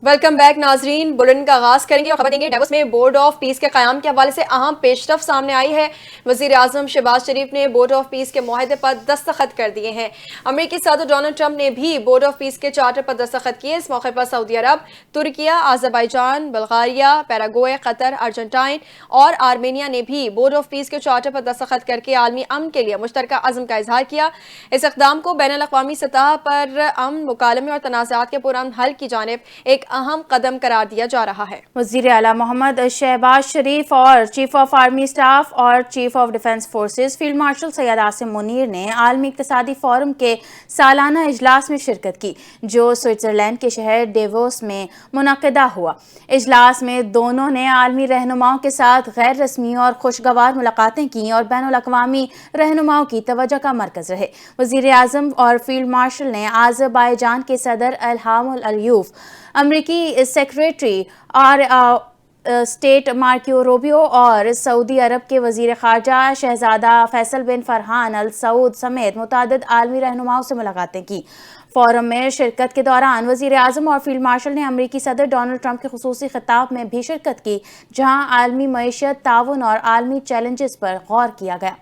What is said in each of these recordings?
Welcome back ناظرین، بلن کا آغاز کریں گے اور خبر دیں گے ڈیووس میں بورڈ آف پیس کے قیام کے حوالے سے اہم پیش رفت سامنے آئی ہے۔ وزیر اعظم شہباز شریف نے بورڈ آف پیس کے معاہدے پر دستخط کر دیے ہیں۔ امریکی صدر ڈونلڈ ٹرمپ نے بھی بورڈ آف پیس کے چارٹر پر دستخط کیے۔ اس موقع پر سعودی عرب، ترکیہ، آذربائیجان، بلغاریہ، پیراگوئے، قطر، ارجنٹائن اور آرمینیا نے بھی بورڈ آف پیس کے چارٹر پر دستخط کر کے عالمی امن کے لیے مشترکہ عزم کا اظہار کیا۔ اس اقدام کو بین الاقوامی سطح پر امن، مکالمے اور تنازعات کے پرامن حل کی جانب ایک اہم قدم قرار دیا جا رہا ہے۔ وزیر اعلیٰ محمد شہباز شریف اور چیف آف آرمی اسٹاف اور chief of defence forces field marshal Syed Asim Munir نے عالمی اقتصادی فورم کے سالانہ اجلاس میں شرکت کی، جو سوئٹزرلینڈ کے شہر ڈیووس میں منعقدہ ہوا۔ اجلاس میں دونوں نے عالمی رہنماؤں کے ساتھ غیر رسمی اور خوشگوار ملاقاتیں کیں اور بین الاقوامی رہنماؤں کی توجہ کا مرکز رہے۔ وزیر اعظم اور فیلڈ مارشل نے آذربائیجان کے صدر الہام علیوف، امریکی سیکریٹری اور اسٹیٹ مارکو روبیو اور سعودی عرب کے وزیر خارجہ شہزادہ فیصل بن فرحان ال سعود سمیت متعدد عالمی رہنماؤں سے ملاقاتیں کی۔ فورم میں شرکت کے دوران وزیر اعظم اور فیلڈ مارشل نے امریکی صدر ڈونلڈ ٹرمپ کے خصوصی خطاب میں بھی شرکت کی، جہاں عالمی معیشت، تعاون اور عالمی چیلنجز پر غور کیا گیا۔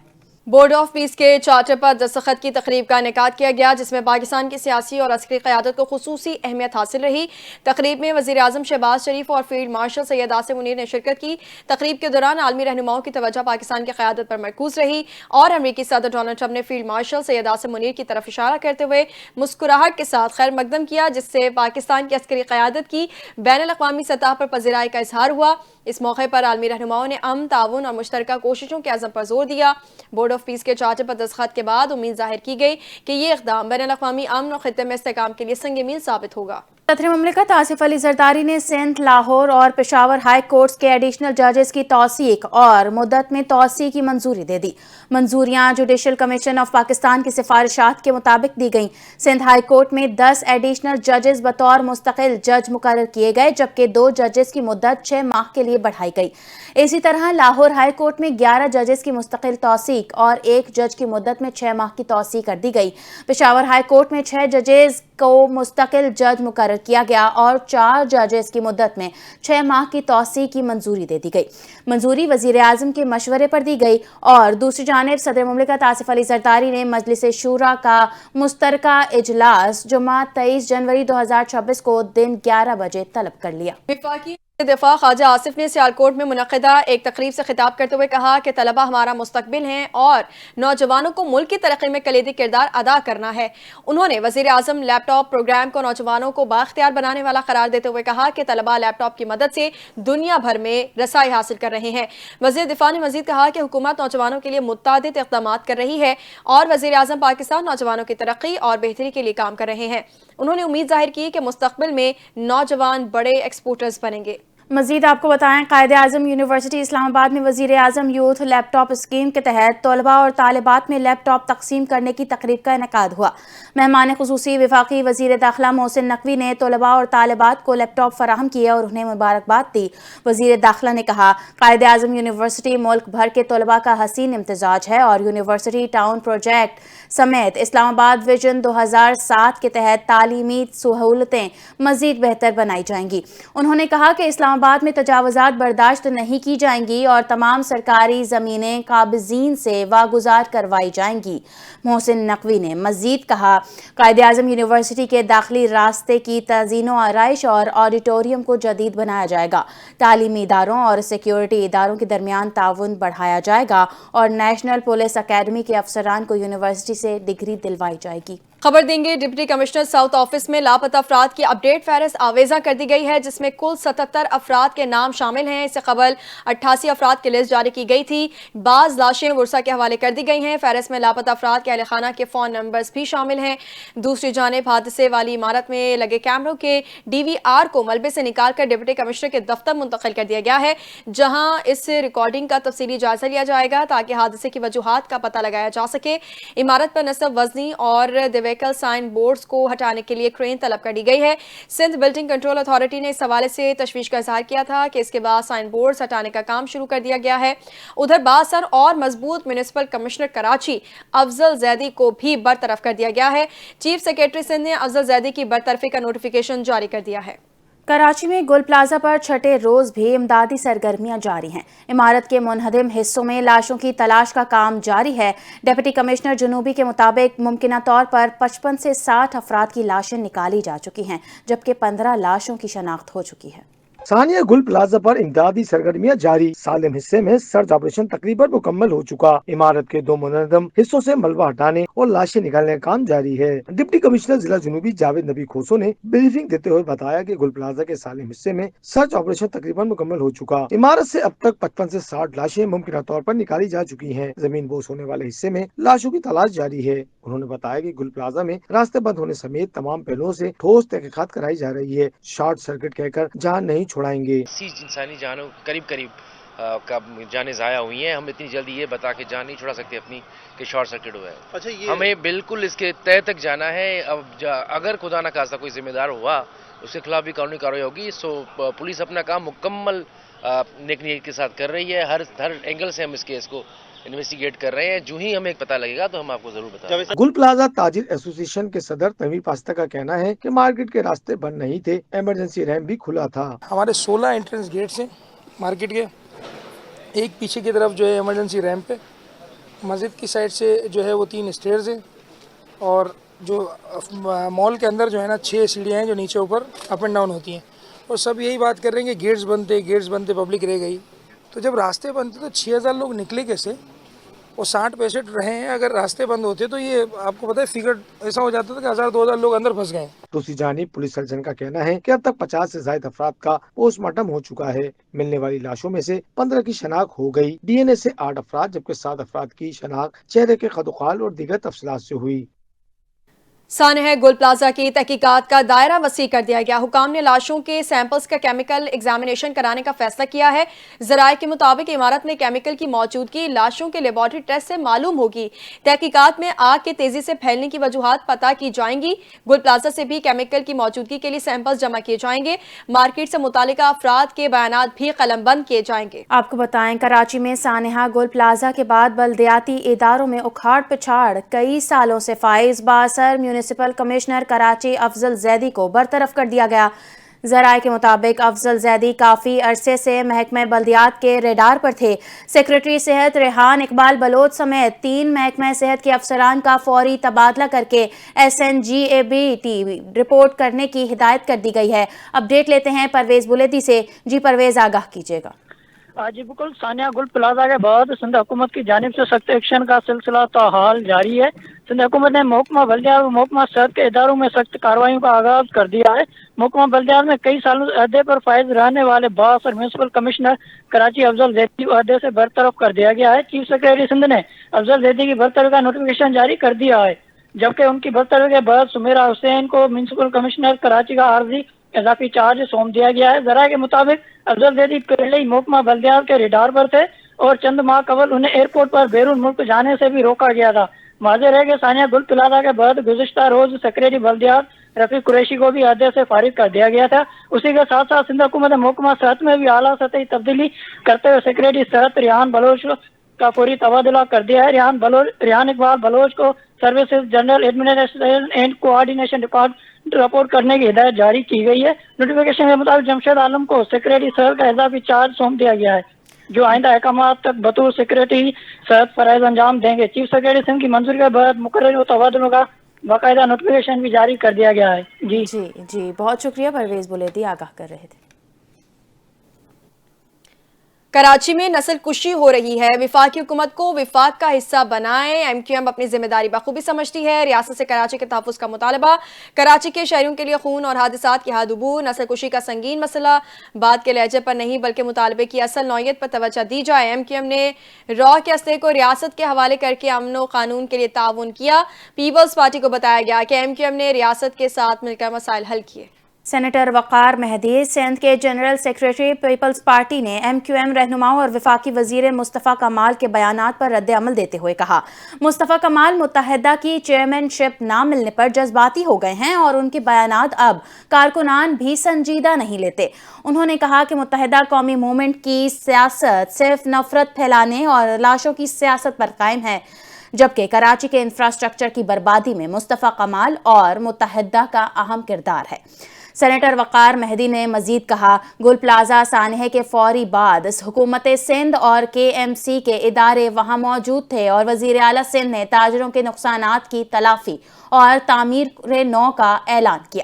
بورڈ آف پیس کے چارٹر پر دستخط کی تقریب کا انعقاد کیا گیا، جس میں پاکستان کی سیاسی اور عسکری قیادت کو خصوصی اہمیت حاصل رہی۔ تقریب میں وزیر اعظم شہباز شریف اور فیلڈ مارشل سید عاصم منیر نے شرکت کی۔ تقریب کے دوران عالمی رہنماؤں کی توجہ پاکستان کی قیادت پر مرکوز رہی اور امریکی صدر ڈونلڈ ٹرمپ نے فیلڈ مارشل سید عاصم منیر کی طرف اشارہ کرتے ہوئے مسکراہٹ کے ساتھ خیر مقدم کیا، جس سے پاکستان کی عسکری قیادت کی بین الاقوامی سطح پر پذیرائی کا اظہار ہوا۔ اس موقع پر عالمی رہنماؤں نے امن، تعاون اور مشترکہ کوششوں کے عزم پر زور دیا۔ بورڈ آف پیس کے چارٹر پر دستخط کے بعد امید ظاہر کی گئی کہ یہ اقدام بین الاقوامی امن اور خطے میں استحکام کے لیے سنگ میل ثابت ہوگا۔ صدر مملکت آصف علی زرداری نے سندھ، لاہور اور پشاور ہائی کورٹس کے ایڈیشنل ججز کی توثیق اور مدت میں توسیع کی منظوری دے دی۔ منظوریاں جوڈیشل کمیشن آف پاکستان کی سفارشات کے مطابق دی گئیں۔ سندھ ہائی کورٹ میں 10 ایڈیشنل ججز بطور مستقل جج مقرر کیے گئے، جبکہ 2 ججز کی مدت 6 ماہ کے لیے بڑھائی گئی۔ اسی طرح لاہور ہائی کورٹ میں 11 ججز کی مستقل توثیق اور 1 جج کی مدت میں 6 ماہ کی توسیع کر دی گئی۔ پشاور ہائی کورٹ میں 6 ججز کو مستقل جج مقرر کیا گیا اور 4 ججز کی مدت میں 6 ماہ کی توسیع کی منظوری دے دی گئی۔ منظوری وزیر اعظم کے مشورے پر دی گئی اور دوسری جانب صدر مملکت آصف علی زرداری نے مجلس شورا کا مشترکہ اجلاس جمعہ 23 جنوری 2026 کو دن 11 بجے طلب کر لیا۔ وفاقی دفاع خواجہ آصف نے سیالکوٹ میں منعقدہ ایک تقریب سے خطاب کرتے ہوئے کہا کہ طلبہ ہمارا مستقبل ہیں اور نوجوانوں کو ملک کی ترقی میں کلیدی کردار ادا کرنا ہے۔ انہوں نے وزیر اعظم لیپ ٹاپ پروگرام کو نوجوانوں کو بااختیار بنانے والا قرار دیتے ہوئے کہا کہ طلبہ لیپ ٹاپ کی مدد سے دنیا بھر میں رسائی حاصل کر رہے ہیں۔ وزیر دفاع نے مزید کہا کہ حکومت نوجوانوں کے لیے متعدد اقدامات کر رہی ہے اور وزیر اعظم پاکستان نوجوانوں کی ترقی اور بہتری کے لیے کام کر رہے ہیں۔ انہوں نے امید ظاہر کی کہ مستقبل میں نوجوان بڑے ایکسپورٹرز بنیں گے۔ مزید آپ کو بتائیں، قائد اعظم یونیورسٹی اسلام آباد میں وزیر اعظم یوتھ لیپ ٹاپ اسکیم کے تحت طلباء اور طالبات میں لیپ ٹاپ تقسیم کرنے کی تقریب کا انعقاد ہوا۔ مہمان خصوصی وفاقی وزیر داخلہ محسن نقوی نے طلباء اور طالبات کو لیپ ٹاپ فراہم کیے اور انہیں مبارکباد دی۔ وزیر داخلہ نے کہا، قائد اعظم یونیورسٹی ملک بھر کے طلباء کا حسین امتزاج ہے اور یونیورسٹی ٹاؤن پروجیکٹ سمیت اسلام آباد ویژن 2007 کے تحت تعلیمی سہولتیں مزید بہتر بنائی جائیں گی۔ انہوں نے کہا کہ اسلام آباد میں تجاوزات برداشت نہیں کی جائیں گی اور تمام سرکاری زمینیں قابضین سے واگزار کروائی جائیں گی۔ محسن نقوی نے مزید کہا، قائد اعظم یونیورسٹی کے داخلی راستے کی تزئین و آرائش اور آڈیٹوریم کو جدید بنایا جائے گا۔ تعلیمی اداروں اور سیکیورٹی اداروں کے درمیان تعاون بڑھایا جائے گا اور نیشنل پولیس اکیڈمی کے افسران کو یونیورسٹی سے ڈگری دلوائی جائے گی۔ خبر دیں گے ڈپٹی کمشنر ساؤتھ آفس میں لاپتہ افراد کی اپڈیٹ فہرست آویزاں کر دی گئی ہے، جس میں کل 77 افراد کے نام شامل ہیں۔ اس سے قبل 88 افراد کی لسٹ جاری کی گئی تھی۔ بعض لاشیں ورثہ کے حوالے کر دی گئی ہیں۔ فہرست میں لاپتہ افراد کے اہل خانہ کے فون نمبرز بھی شامل ہیں۔ دوسری جانب حادثے والی عمارت میں لگے کیمروں کے DVR کو ملبے سے نکال کر ڈپٹی کمشنر کے دفتر منتقل کر دیا گیا ہے، جہاں اس ریکارڈنگ کا تفصیلی جائزہ لیا جائے گا تاکہ حادثے کی وجوہات کا پتہ لگایا جا سکے۔ عمارت پر نصب وزنی اور ویکل سائن بورڈز کو ہٹانے کے لیے کرین طلب کر دی گئی ہے۔ سندھ بلڈنگ کنٹرول اتھارٹی نے اس حوالے سے تشویش کا اظہار کیا تھا کہ اس کے بعد سائن بورڈز ہٹانے کا کام شروع کر دیا گیا ہے۔ ادھر بااثر اور مضبوط میونسپل کمشنر کراچی افضل زیدی کو بھی برطرف کر دیا گیا ہے۔ چیف سیکریٹری سندھ نے افضل زیدی کی برطرفی کا نوٹیفیکیشن جاری کر دیا ہے۔ کراچی میں گل پلازہ پر چھٹے روز بھی امدادی سرگرمیاں جاری ہیں۔ عمارت کے منہدم حصوں میں لاشوں کی تلاش کا کام جاری ہے۔ ڈپٹی کمشنر جنوبی کے مطابق ممکنہ طور پر 55 سے 60 افراد کی لاشیں نکالی جا چکی ہیں، جبکہ 15 لاشوں کی شناخت ہو چکی ہے۔ ثانیہ گل پلازہ پر امدادی سرگرمیاں جاری۔ سالم حصے میں سرچ آپریشن تقریباً مکمل ہو چکا۔ عمارت کے 2 منہدم حصوں سے ملبہ ہٹانے اور لاشیں نکالنے کا کام جاری ہے۔ ڈپٹی کمشنر ضلع جنوبی جاوید نبی کھوسو نے بریفنگ دیتے ہوئے بتایا کہ گل پلازہ کے سالم حصے میں سرچ آپریشن تقریباً مکمل ہو چکا۔ عمارت سے اب تک 55 سے 60 لاشیں ممکنہ طور پر نکالی جا چکی ہیں۔ زمین بوس ہونے والے حصے میں لاشوں کی تلاش جاری ہے۔ انہوں نے بتایا کہ گل پلازہ میں راستے بند ہونے سمیت تمام پہلوؤں سے ٹھوس تحقیقات کرائی جا رہی ہے۔ شارٹ سرکٹ کہہ کر جان نہیں چھڑائیں گے۔ انسانی جانوں قریب جانیں ضائع ہوئی ہیں۔ ہم اتنی جلدی یہ بتا کے جان نہیں چھڑا سکتے اپنی کہ شارٹ سرکٹ ہوا ہے۔ ہمیں بالکل اس کے تہہ تک جانا ہے۔ اب اگر خدا نہ خواستہ کوئی ذمہ دار ہوا اس کے خلاف بھی قانونی کارروائی ہوگی۔ پولیس اپنا کام مکمل نیک نیت کے ساتھ کر رہی ہے۔ ہر اینگل سے ہم اس کیس کو انویسٹیگیٹ کر رہے ہیں۔ جو ہی ہمیں پتہ لگے گا تو ہم آپ کو ضرور بتائیں گے۔ گل پلازہ تاجر ایسوسی ایشن کے صدر تنویر پاستہ کا کہنا ہے کہ مارکیٹ کے راستے بند نہیں تھے، ایمرجنسی ریمپ بھی کھلا تھا۔ ہمارے 16 انٹرنس گیٹس ہیں مارکیٹ کے، ایک پیچھے کی طرف جو ہے ایمرجنسی ریمپ ہے، مسجد کی سائڈ سے جو ہے وہ 3 اسٹیئرز ہیں، اور جو مال کے اندر جو ہے نا 6 سیڑھیاں ہیں جو نیچے اوپر اپ اینڈ ڈاؤن ہوتی ہیں، اور سب یہی بات کر رہے ہیں کہ گیٹس بند تھے پبلک رہ گئی۔ تو جب راستے بند تھے تو 6000 لوگ نکلے کیسے؟ وہ 60 پیسنٹ رہے ہیں۔ اگر راستے بند ہوتے تو یہ آپ کو پتہ ہے فگر ایسا ہو جاتا تھا کہ 1000-2000 لوگ اندر پھنس گئے۔ دوسری جانب پولیس سرجن کا کہنا ہے کہ اب تک 50 سے زائد افراد کا پوسٹ مارٹم ہو چکا ہے۔ ملنے والی لاشوں میں سے 15 کی شناخت ہو گئی۔ ڈی این اے سے 8 افراد جبکہ 7 افراد کی شناخت چہرے کے خد و خال اور دیگر تفصیلات سے ہوئی۔ سانحہ گل پلازہ کی تحقیقات کا دائرہ وسیع کر دیا گیا۔ حکام نے لاشوں کے سیمپلز کا کیمیکل ایگزامینیشن کرانے کا فیصلہ کیا ہے۔ ذرائع کے مطابق عمارت میں کیمیکل کی موجودگی لاشوں کے لیبارٹری ٹیسٹ سے معلوم ہوگی۔ تحقیقات میں آگ کے تیزی سے پھیلنے کی وجوہات پتہ کی جائیں گی۔ گل پلازہ سے بھی کیمیکل کی موجودگی کے لیے سیمپلز جمع کیے جائیں گے۔ مارکیٹ سے متعلقہ افراد کے بیانات بھی قلم بند کیے جائیں گے۔ آپ کو بتائیں کراچی میں سانحہ گل پلازہ کے بعد بلدیاتی اداروں میں اکھاڑ پچھاڑ کئی سالوں سے فائز بااثر میونسپل کمشنر کراچی افضل زیدی کو برطرف کر دیا گیا۔ ذرائع کے مطابق افضل زیدی کافی عرصے سے محکمہ بلدیات کے ریڈار پر تھے۔ سیکریٹری صحت ریحان اقبال بلوچ سمیت 3 محکمہ صحت کے افسران کا فوری تبادلہ کر کے SNGABT رپورٹ کرنے کی ہدایت کر دی گئی ہے۔ اپڈیٹ لیتے ہیں پرویز بلیدی سے۔ جی پرویز، آگاہ کیجیے گا۔ جی بالکل، ثانیہ گل پلازہ کے بعد سندھ حکومت کی جانب سے سخت ایکشن کا سلسلہ تاحال جاری ہے۔ سندھ حکومت نے محکمہ بلدیات اور محکمہ صحت کے اداروں میں سخت کارروائیوں کا آغاز کر دیا ہے۔ محکمہ بلدیات میں کئی سالوں سے عہدے پر فائز رہنے والے بااثر میونسپل کمشنر کراچی افضل زیدی کو عہدے سے برطرف کر دیا گیا ہے۔ چیف سیکریٹری سندھ نے افضل زیدی کی برطرفی کا نوٹیفکیشن جاری کر دیا ہے، جبکہ ان کی برطرفی کے بعد سمیرہ حسین کو میونسپل کمشنر کراچی کا عارضی اضافی چارج سونپ دیا گیا ہے۔ ذرائع کے مطابق افضل زیدی پہلے ہی محکمہ بلدیات کے ریڈار پر تھے اور چند ماہ قبل انہیں ایئرپورٹ پر بیرون ملک جانے سے بھی روکا گیا تھا۔ واضح ہے کہ ثانیہ گل پلازہ کے بعد گزشتہ روز سیکریٹری بلدیات رفیق قریشی کو بھی عہدے سے فارغ کر دیا گیا تھا۔ اسی کے ساتھ ساتھ سندھ حکومت نے محکمہ صحت میں بھی اعلیٰ سطحی تبدیلی کرتے ہوئے سیکریٹری صحت ریحان بلوچ کا فوری تبادلہ کر دیا ہے۔ ریحان اقبال بلوچ کو services general administration and coordination department report کرنے کی ہدایت جاری کی گئی ہے۔ نوٹیفکیشن کے مطابق جمشید عالم کو سیکریٹری صحت کا اضافی چارج سونپ دیا گیا ہے، جو آئندہ احکامات تک بطور سیکریٹری صحت فرائض انجام دیں گے۔ چیف سیکریٹری سندھ کی منظوری کے بعد مقرر و تبادلوں کا باقاعدہ نوٹیفکیشن بھی جاری کر دیا گیا ہے۔ جی بہت شکریہ پرویز بلیدی، آگاہ کر رہے تھے۔ کراچی میں نسل کشی ہو رہی ہے، وفاقی حکومت کو وفاق کا حصہ بنائیں۔ MQM اپنی ذمہ داری بخوبی سمجھتی ہے۔ ریاست سے کراچی کے تحفظ کا مطالبہ، کراچی کے شہریوں کے لیے خون اور حادثات کی حد عبور۔ نسل کشی کا سنگین مسئلہ بات کے لہجے پر نہیں بلکہ مطالبے کی اصل نوعیت پر توجہ دی جائے۔ MQM نے را کے اسلحے کو ریاست کے حوالے کر کے امن و قانون کے لیے تعاون کیا۔ پیپلز پارٹی کو بتایا گیا کہ MQM نے ریاست کے ساتھ مل کر مسائل حل کیے۔ سینیٹر وقار مہدی سندھ کے جنرل سیکریٹری پیپلز پارٹی نے MQM رہنماؤں اور وفاقی وزیر مصطفیٰ کمال کے بیانات پر رد عمل دیتے ہوئے کہا، مصطفیٰ کمال متحدہ کی چیئرمین شپ نہ ملنے پر جذباتی ہو گئے ہیں اور ان کے بیانات اب کارکنان بھی سنجیدہ نہیں لیتے۔ انہوں نے کہا کہ متحدہ قومی موومنٹ کی سیاست صرف نفرت پھیلانے اور لاشوں کی سیاست پر قائم ہے، جبکہ کراچی کے انفراسٹرکچر کی بربادی میں مصطفیٰ کمال اور متحدہ کا اہم کردار ہے۔ سینیٹر وقار مہدی نے مزید کہا گل پلازہ سانحے کے فوری بعد حکومت سندھ اور KMC کے ادارے وہاں موجود تھے اور وزیر اعلیٰ سندھ نے تاجروں کے نقصانات کی تلافی اور تعمیر نو کا اعلان کیا۔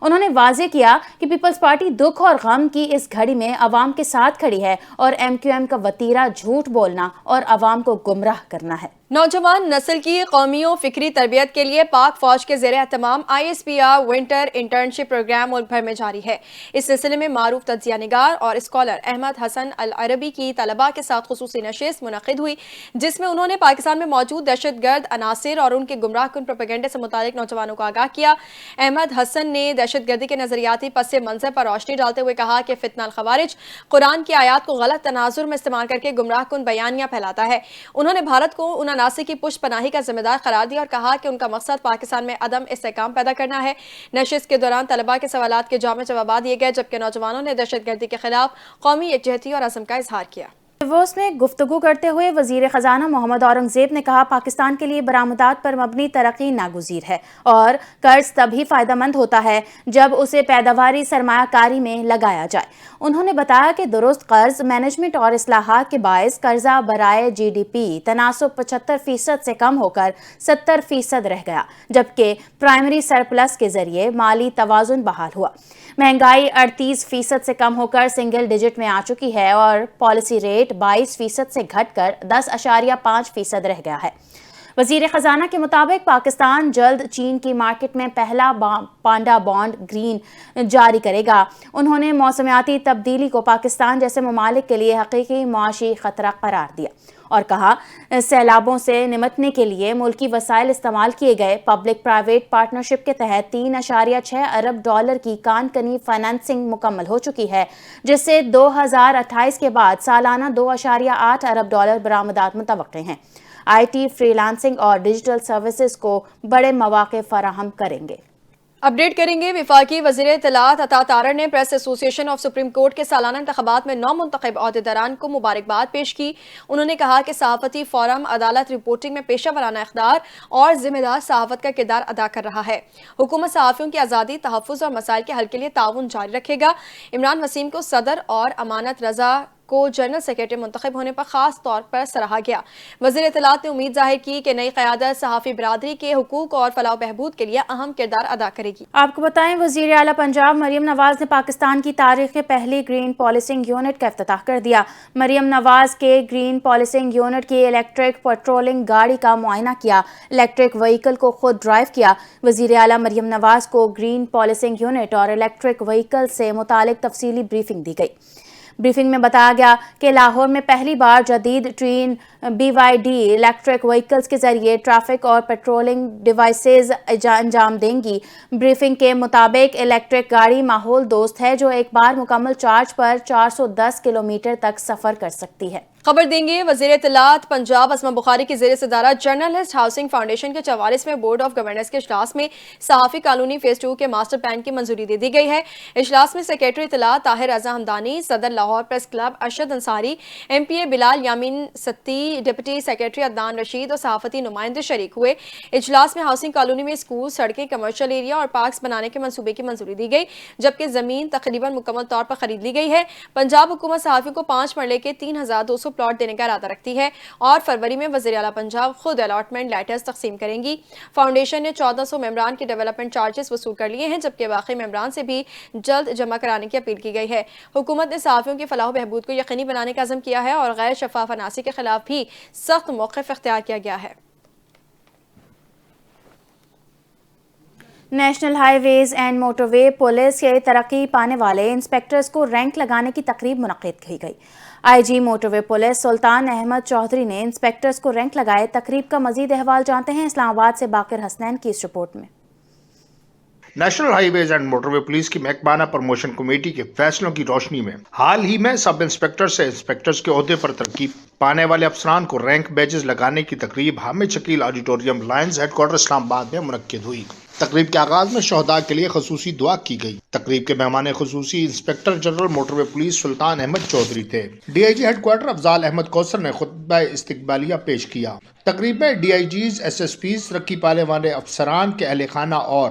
انہوں نے واضح کیا کہ پیپلز پارٹی دکھ اور غم کی اس گھڑی میں عوام کے ساتھ کھڑی ہے اور MQM کا وتیرہ جھوٹ بولنا اور عوام کو گمراہ کرنا ہے۔ نوجوان نسل کی قومی و فکری تربیت کے لیے پاک فوج کے زیر اہتمام ISPR ونٹر انٹرنشپ پروگرام ملک بھر میں جاری ہے۔ اس سلسلے میں معروف تجزیہ نگار اور اسکالر احمد حسن العربی کی طلباء کے ساتھ خصوصی نشست منعقد ہوئی، جس میں انہوں نے پاکستان میں موجود دہشت گرد عناصر اور ان کے گمراہ کن پروپیگنڈے سے متعلق نوجوانوں کو آگاہ کیا۔ احمد حسن نے دہشت گردی کے نظریاتی پس منظر پر روشنی ڈالتے ہوئے کہا کہ فتنہ الخوارج قرآن کی آیات کو غلط تناظر میں استعمال کر کے گمراہ کن بیانیاں پھیلاتا ہے۔ انہوں نے بھارت کو ان عناصر کی پشت پناہی کا ذمہ دار قرار دیا اور کہا کہ ان کا مقصد پاکستان میں عدم استحکام پیدا کرنا ہے۔ نشست کے دوران طلباء کے سوالات کے جامع جوابات دیے گئے، جبکہ نوجوانوں نے دہشت گردی کے خلاف قومی یکجہتی اور عزم کا اظہار کیا۔ ڈیووس میں گفتگو کرتے ہوئے وزیر خزانہ محمد اورنگزیب نے کہا پاکستان کے لیے برآمدات پر مبنی ترقی ناگزیر ہے اور قرض تبھی فائدہ مند ہوتا ہے جب اسے پیداواری سرمایہ کاری میں لگایا جائے۔ انہوں نے بتایا کہ درست قرض مینجمنٹ اور اصلاحات کے باعث قرضہ برائے GDP تناسب 75% سے کم ہو کر 70% رہ گیا، جبکہ پرائمری سرپلس کے ذریعے مالی توازن بحال ہوا۔ مہنگائی 38% سے کم ہو کر سنگل ڈیجٹ میں آ چکی ہے اور پالیسی ریٹ 22% سے گھٹ کر 10.5% رہ گیا ہے۔ وزیر خزانہ کے مطابق پاکستان جلد چین کی مارکیٹ میں پہلا پانڈا بانڈ گرین جاری کرے گا۔ انہوں نے موسمیاتی تبدیلی کو پاکستان جیسے ممالک کے لیے حقیقی معاشی خطرہ قرار دیا اور کہا سیلابوں سے نمٹنے کے لیے ملکی وسائل استعمال کیے گئے۔ پبلک پرائیویٹ پارٹنرشپ کے تحت $3.6 ارب کی کان کنی فائنانسنگ مکمل ہو چکی ہے، جس سے 2028 کے بعد سالانہ $2.8 ارب برآمدات متوقع ہیں۔ IT فری لانسنگ اور ڈیجیٹل سروسز کو بڑے مواقع فراہم کریں گے۔ اپڈیٹ کریں گے۔ وفاقی وزیر اطلاعات عطا تارڑ نے پریس ایسوسی ایشن آف سپریم کورٹ کے سالانہ انتخابات میں 9 منتخب عہدیداران کو مبارکباد پیش کی۔ انہوں نے کہا کہ صحافتی فورم عدالت رپورٹنگ میں پیشہ ورانہ اقدار اور ذمہ دار صحافت کا کردار ادا کر رہا ہے۔ حکومت صحافیوں کی آزادی، تحفظ اور مسائل کے حل کے لیے تعاون جاری رکھے گا۔ عمران وسیم کو صدر اور امانت رضا کو جنرل سیکرٹری منتخب ہونے پر خاص طور پر سراہا گیا۔ وزیر اطلاعات نے امید ظاہر کی کہ نئی قیادت صحافی برادری کے حقوق اور فلاح و بہبود کے لیے اہم کردار ادا کرے گی۔ آپ کو بتائیں وزیر اعلیٰ پنجاب مریم نواز نے پاکستان کی تاریخ کے پہلی گرین پالیسنگ یونٹ کا افتتاح کر دیا۔ مریم نواز کے گرین پالیسنگ یونٹ کی الیکٹرک پیٹرولنگ گاڑی کا معائنہ کیا، الیکٹرک وہیکل کو خود ڈرائیو کیا۔ وزیر اعلیٰ مریم نواز کو گرین پالیسنگ یونٹ اور الیکٹرک وہیکل سے متعلق تفصیلی بریفنگ دی گئی۔ بریفنگ میں بتایا گیا کہ لاہور میں پہلی بار جدید ٹرین BYD الیکٹرک وہیکلز کے ذریعے ٹریفک اور پیٹرولنگ ڈیوائسز انجام دیں گی۔ بریفنگ کے مطابق الیکٹرک گاڑی ماحول دوست ہے جو ایک بار مکمل چارج پر 410 کلومیٹر تک سفر کر سکتی ہے۔ خبر دیں گے وزیر اطلاعات پنجاب اسما بخاری کی زیر صدارت جرنلسٹ ہاؤسنگ فاؤنڈیشن کے 44ویں بورڈ آف گورننس کے اجلاس میں صحافی کالونی فیز 2 کے ماسٹر پلان کی منظوری دے دی گئی ہے۔ اجلاس میں سیکرٹری اطلاعات طاہر رضا ہمدانی، صدر Lahore press club Arshad Ansari, MPA بلال یامین ستی، ڈپٹی سیکرٹری عدنان رشید اور صحافتی نمائندے شریک ہوئے۔ اجلاس میں ہاؤسنگ کالونی میں اسکول، سڑکیں، کمرشل ایریا اور پارکس بنانے کے منصوبے کی منظوری دی گئی، جبکہ زمین تقریباً مکمل طور پر خرید لی گئی ہے۔ پنجاب حکومت صحافیوں کو 5 مرلے کے 3200 پلاٹ دینے کا ارادہ رکھتی ہے اور فروری میں وزیر اعلیٰ پنجاب خود الاٹمنٹ لیٹرز تقسیم کریں گی۔ فاؤنڈیشن نے 1400 ممبران کے ڈیولپمنٹ چارجز وصول کر لیے ہیں، جبکہ باقی ممبران سے بھی جلد جمع کرانے کی اپیل کی گئی ہے۔ حکومت نے صحافیوں کی فلاح و بہبود کو یقینی بنانے کا عزم کیا ہے اور غیر شفاف عناصر کے خلاف بھی سخت موقف اختیار کیا گیا ہے۔ National highways and motorway police کے ترقی پانے والے انسپیکٹرز کو رینک لگانے کی تقریب منعقد کی گئی۔ IG موٹر وے پولیس سلطان احمد چودھری نے انسپیکٹرز کو رینک لگائے۔ تقریب کا مزید احوال جانتے ہیں اسلام آباد سے باقر حسنین کی اس رپورٹ میں۔ National highways and motorway police کی محکمانہ پروموشن کمیٹی کے فیصلوں کی روشنی میں حال ہی میں سب انسپیکٹر سے انسپیکٹرز کے عہدے پر ترقی پانے والے افسران کو رینک بیجز لگانے کی تقریب Hamid Shakeel auditorium lines headquarter Islamabad میں منعقد ہوئی۔ تقریب کے آغاز میں شہداء کے لیے خصوصی دعا کی گئی۔ تقریب کے مہمان خصوصی انسپیکٹر جنرل موٹر وے پولیس سلطان احمد چودھری تھے۔ DIG head quarter Afzal Ahmad کوثر نے خطبہ استقبالیہ پیش کیا۔ تقریب میں DIGs، SSPs، ترقی پانے والے افسران کے اہل خانہ اور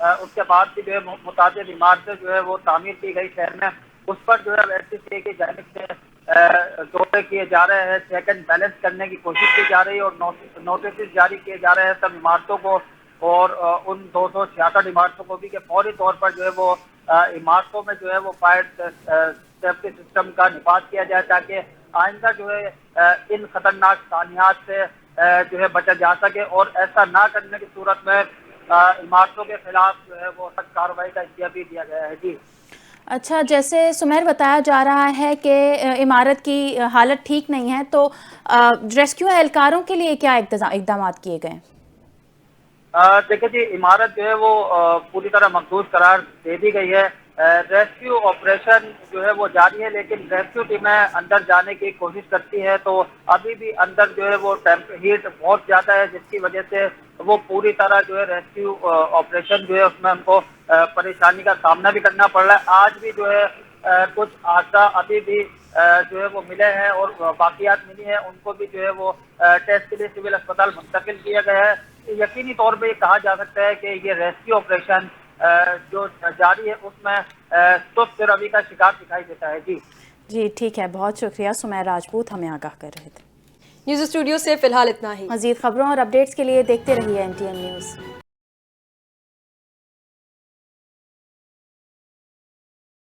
اس کے بعد بھی جو ہے متعدد عمارتیں جو ہے وہ تعمیر کی گئی شہر میں، اس پر جو ہے ایس سی سی اے کی جانب سے دورے کیے جا رہے ہیں، سیکنڈ بیلنس کرنے کی کوشش کی جا رہی ہے اور نوٹسز جاری کیے جا رہے ہیں سب عمارتوں کو اور ان 266 عمارتوں کو بھی کہ فوری طور پر جو ہے وہ عمارتوں میں جو ہے وہ فائر سیفٹی سسٹم کا نفاذ کیا جائے تاکہ آئندہ جو ہے ان خطرناک سانحات سے جو ہے بچا جا سکے، اور ایسا نہ کرنے کی صورت میں عمارتوں کے خلاف جو ہے وہ سخت کارروائی کا انتباہ بھی دیا گیا ہے۔ جی اچھا، جیسے سمیر بتایا جا رہا ہے کہ عمارت کی حالت ٹھیک نہیں ہے، تو ریسکیو اہلکاروں کے لیے کیا اقدامات کیے گئے؟ دیکھیں جی، عمارت جو ہے وہ پوری طرح محفوظ قرار دے دی گئی ہے، ریسکیو آپریشن جو ہے وہ جاری ہے، لیکن ریسکیو ٹیمیں اندر جانے کی کوشش کرتی ہے تو ابھی بھی اندر جو ہے وہ ہیٹ بہت زیادہ ہے، جس کی وجہ سے وہ پوری طرح جو ہے ریسکیو آپریشن جو ہے اس میں ہم کو پریشانی کا سامنا بھی کرنا پڑ رہا ہے۔ آج بھی جو ہے کچھ حادثہ ابھی بھی جو ہے وہ ملے ہیں اور واقعات ملی ہیں، ان کو بھی جو ہے وہ ٹیسٹ کے لیے سول اسپتال منتقل کیا گیا ہے۔ یقینی طور پہ یہ کہا جا سکتا ہے کہ یہ ریسکیو آپریشن جو جاری ہے اس میں سست روی کا شکار دکھائی دیتا ہے۔ جی ٹھیک ہے، بہت شکریہ سمیر راجپوت، ہمیں آگاہ کر رہے تھے۔ نیوز اسٹوڈیو سے فی الحال اتنا ہی۔ مزید خبروں اور اپڈیٹس کے لیے دیکھتے رہیے NTN نیوز۔